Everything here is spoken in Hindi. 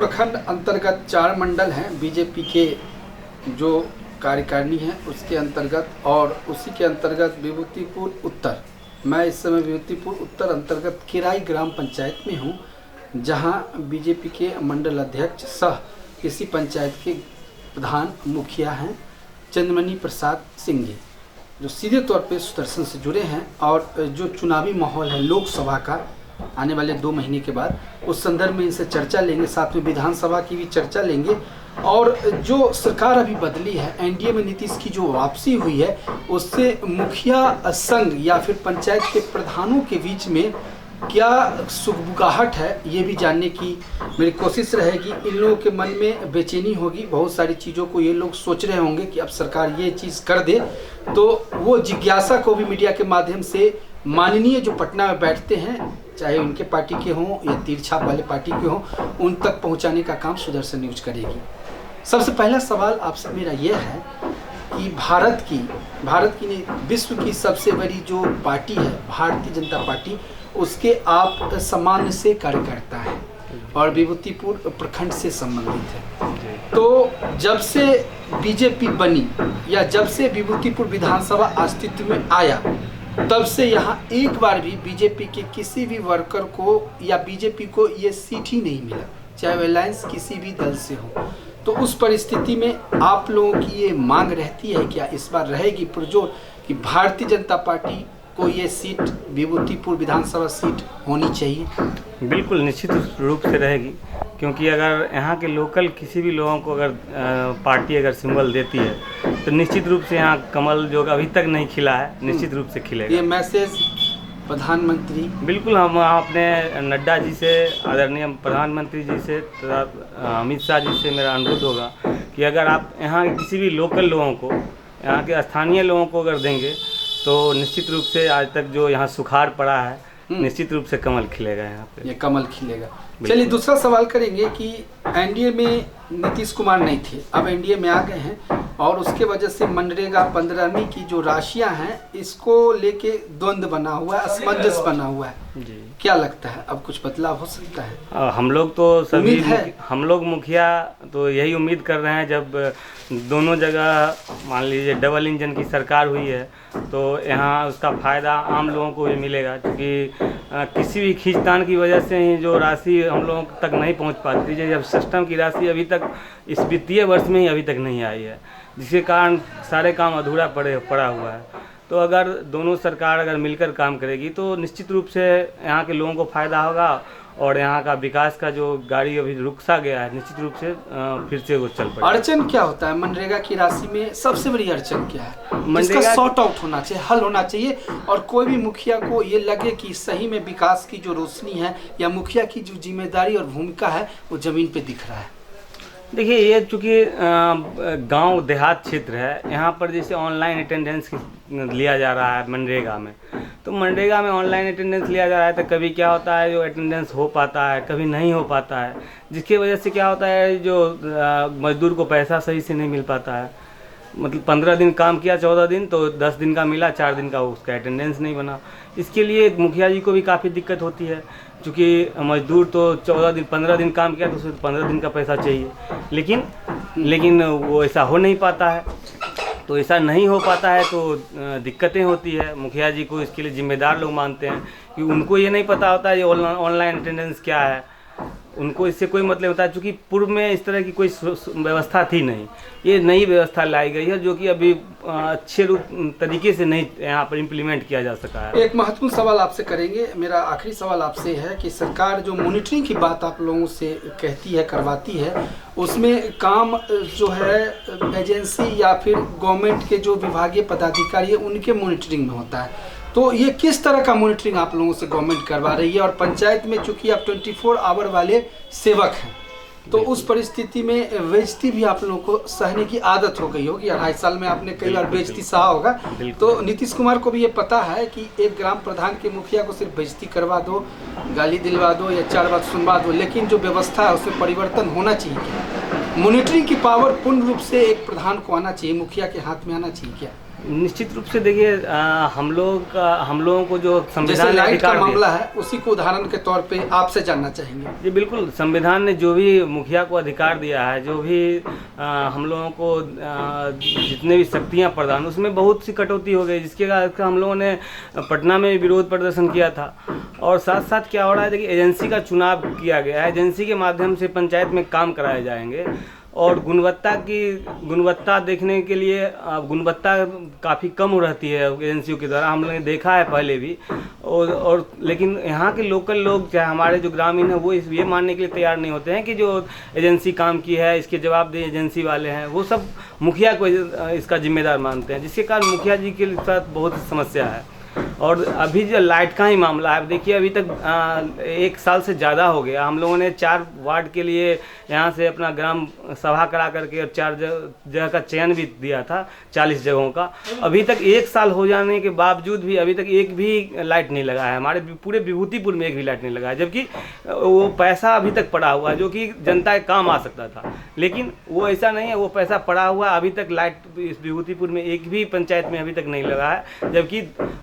प्रखंड अंतर्गत 4 मंडल हैं बीजेपी के जो कार्यकारिणी है उसके अंतर्गत, और उसी के अंतर्गत विभूतिपुर उत्तर। मैं इस समय विभूतिपुर उत्तर अंतर्गत किराई ग्राम पंचायत में हूँ, जहाँ बीजेपी के मंडल अध्यक्ष सह इसी पंचायत के प्रधान मुखिया हैं चंद्रमणि प्रसाद सिंह जी, जो सीधे तौर पे सुदर्शन से जुड़े हैं। और जो चुनावी माहौल है लोकसभा का आने वाले 2 महीने के बाद, उस संदर्भ में इनसे चर्चा लेंगे, साथ में विधानसभा की भी चर्चा लेंगे। और जो सरकार अभी बदली है, एनडीए में नीतीश की जो वापसी हुई है, उससे मुखिया संघ या फिर पंचायत के प्रधानों के बीच में क्या सुगबुगाहट है, ये भी जानने की मेरी कोशिश रहेगी। इन लोगों के मन में बेचैनी होगी, बहुत सारी चीज़ों को ये लोग सोच रहे होंगे कि अब सरकार ये चीज़ कर दे, तो वो जिज्ञासा को भी मीडिया के माध्यम से माननीय जो पटना में बैठते हैं, चाहे उनके पार्टी के हों या तीर छाप वाले पार्टी के हों, उन तक पहुंचाने का काम सुदर्शन न्यूज करेगी। सबसे पहला सवाल आपसे मेरा यह है कि भारत की नहीं, विश्व की सबसे बड़ी जो पार्टी है भारतीय जनता पार्टी, उसके आप सामान्य से कार्यकर्ता हैं और विभूतिपुर प्रखंड से संबंधित है। तो जब से बीजेपी बनी या जब से विभूतिपुर विधानसभा अस्तित्व में आया, तब से यहाँ एक बार भी बीजेपी के किसी भी वर्कर को या बीजेपी को ये सीट ही नहीं मिला, चाहे वो अलायंस किसी भी दल से हो। तो उस परिस्थिति में आप लोगों की ये मांग रहती है, क्या इस बार रहेगी पुरजोर कि भारतीय जनता पार्टी को ये सीट विभूतिपुर विधानसभा सीट होनी चाहिए? बिल्कुल निश्चित रूप से रहेगी, क्योंकि अगर यहाँ के लोकल किसी भी लोगों को अगर पार्टी अगर सिंबल देती है तो निश्चित रूप से यहाँ कमल जो अभी तक नहीं खिला है, निश्चित रूप से खिलेगा। ये मैसेज प्रधानमंत्री, बिल्कुल हम अपने नड्डा जी से, आदरणीय प्रधानमंत्री जी से तथा अमित शाह जी से मेरा अनुरोध होगा कि अगर आप यहाँ के किसी भी लोकल लोगों को, यहाँ के स्थानीय लोगों को अगर देंगे तो निश्चित रूप से आज तक जो यहाँ सुखाड़ पड़ा है, निश्चित रूप से कमल खिलेगा यहाँ पे। ये कमल खिलेगा। चलिए दूसरा सवाल करेंगे कि एनडीए में नीतीश कुमार नहीं थे, अब एनडीए में आ गए हैं, और उसके वजह से मनरेगा 15वीं की जो राशियां हैं, इसको लेके द्वंद्व बना हुआ है, असमंजस बना हुआ है जी। क्या लगता है अब कुछ बदलाव हो सकता है? हम लोग तो सभी हम लोग मुखिया तो यही उम्मीद कर रहे हैं, जब दोनों जगह मान लीजिए डबल इंजन की सरकार हुई है तो यहाँ उसका फ़ायदा आम लोगों को भी मिलेगा, क्योंकि किसी भी खींचतान की वजह से ही जो राशि हम लोगों तक नहीं पहुँच पाती है, जब सिस्टम की राशि अभी तक इस वित्तीय वर्ष में ही अभी तक नहीं आई है, जिसके कारण सारे काम अधूरा पड़ा हुआ है। तो अगर दोनों सरकार अगर मिलकर काम करेगी तो निश्चित रूप से यहाँ के लोगों को फ़ायदा होगा, और यहाँ का विकास का जो गाड़ी अभी रुकसा गया है, निश्चित रूप से फिर से वो चल पड़ेगा। अड़चन क्या होता है मनरेगा की राशि में? सबसे बड़ी अड़चन क्या है जिसका सॉर्ट आउट होना चाहिए, हल होना चाहिए, और कोई भी मुखिया को ये लगे कि सही में विकास की जो रोशनी है या मुखिया की जो जिम्मेदारी और भूमिका है वो जमीन पे दिख रहा है? देखिए, ये चूँकि गांव देहात क्षेत्र है, यहाँ पर जैसे ऑनलाइन अटेंडेंस लिया जा रहा है मनरेगा में, तो मनरेगा में ऑनलाइन अटेंडेंस लिया जा रहा है, तो कभी क्या होता है जो अटेंडेंस हो पाता है, कभी नहीं हो पाता है, जिसकी वजह से क्या होता है जो मजदूर को पैसा सही से नहीं मिल पाता है। मतलब 15 दिन काम किया, 14 दिन, तो 10 दिन का मिला, 4 दिन का उसका अटेंडेंस नहीं बना। इसके लिए मुखिया जी को भी काफ़ी दिक्कत होती है, क्योंकि मजदूर तो 15 दिन काम किया तो उसे 15 दिन का पैसा चाहिए, लेकिन वो ऐसा हो नहीं पाता है। तो ऐसा नहीं हो पाता है तो दिक्कतें होती है। मुखिया जी को इसके लिए जिम्मेदार लोग मानते हैं कि उनको ये नहीं पता होता है ये ऑनलाइन अटेंडेंस क्या है, उनको इससे कोई मतलब होता है, क्योंकि पूर्व में इस तरह की कोई व्यवस्था थी नहीं। ये नई व्यवस्था लाई गई है जो कि अभी अच्छे तरीके से नहीं यहाँ पर इम्प्लीमेंट किया जा सका है। एक महत्वपूर्ण सवाल आपसे करेंगे, मेरा आखिरी सवाल आपसे है कि सरकार जो मॉनिटरिंग की बात आप लोगों से कहती है, करवाती है, उसमें काम जो है एजेंसी या फिर गवर्नमेंट के जो विभागीय पदाधिकारी है उनके मॉनिटरिंग में होता है, तो ये किस तरह का मॉनिटरिंग आप लोगों से गवर्नमेंट करवा रही है? और पंचायत में चूंकि आप 24 आवर वाले सेवक हैं, तो उस परिस्थिति में बेइज्जती भी आप लोगों को सहने की आदत हो गई होगी। 2.5 साल में आपने कई बार बेइज्जती सहा होगा, तो नीतीश कुमार को भी ये पता है कि एक ग्राम प्रधान के मुखिया को सिर्फ बेइज्जती करवा दो, गाली दिलवा दो या 4 बात सुनवा दो, लेकिन जो व्यवस्था है उसमें परिवर्तन होना चाहिए। क्या मॉनिटरिंग की पावर पूर्ण रूप से एक प्रधान को आना चाहिए, मुखिया के हाथ में आना चाहिए क्या? निश्चित रूप से देखिए हम लोगों को जो जैसे संविधान ने लाइट का अधिकार दिया, मामला है, उसी को उदाहरण के तौर पे आपसे जानना चाहेंगे। जी बिल्कुल, संविधान ने जो भी मुखिया को अधिकार दिया है, जो भी हम लोगों को जितने भी शक्तियां प्रदान, उसमें बहुत सी कटौती हो गई, जिसके कारण हम लोगों ने पटना में विरोध प्रदर्शन किया था। और साथ साथ क्या हो रहा है, देखिए एजेंसी का चुनाव किया गया है, एजेंसी के माध्यम से पंचायत में काम कराए जाएंगे और गुणवत्ता देखने के लिए गुणवत्ता काफ़ी कम रहती है एजेंसियों के द्वारा, हम लोगों ने देखा है पहले भी। और लेकिन यहाँ के लोकल लोग, चाहे हमारे जो ग्रामीण हैं, वो ये मानने के लिए तैयार नहीं होते हैं कि जो एजेंसी काम की है इसके जवाबदेह एजेंसी वाले हैं, वो सब मुखिया को इसका जिम्मेदार मानते हैं, जिसके कारण मुखिया जी के साथ बहुत समस्या है। और अभी जो लाइट का ही मामला है, देखिए अभी तक 1 साल से ज़्यादा हो गया, हम लोगों ने 4 वार्ड के लिए यहाँ से अपना ग्राम सभा करा करके और 4 जगह का चयन भी दिया था, 40 जगहों का। अभी तक 1 साल हो जाने के बावजूद भी अभी तक एक भी लाइट नहीं लगा है, हमारे पूरे विभूतिपुर में एक भी लाइट नहीं लगा है, जबकि वो पैसा अभी तक पड़ा हुआ है जो कि जनता के काम आ सकता था। लेकिन वो ऐसा नहीं है, वो पैसा पड़ा हुआ है, अभी तक लाइट इस विभूतिपुर में एक भी पंचायत में अभी तक नहीं लगा है, जबकि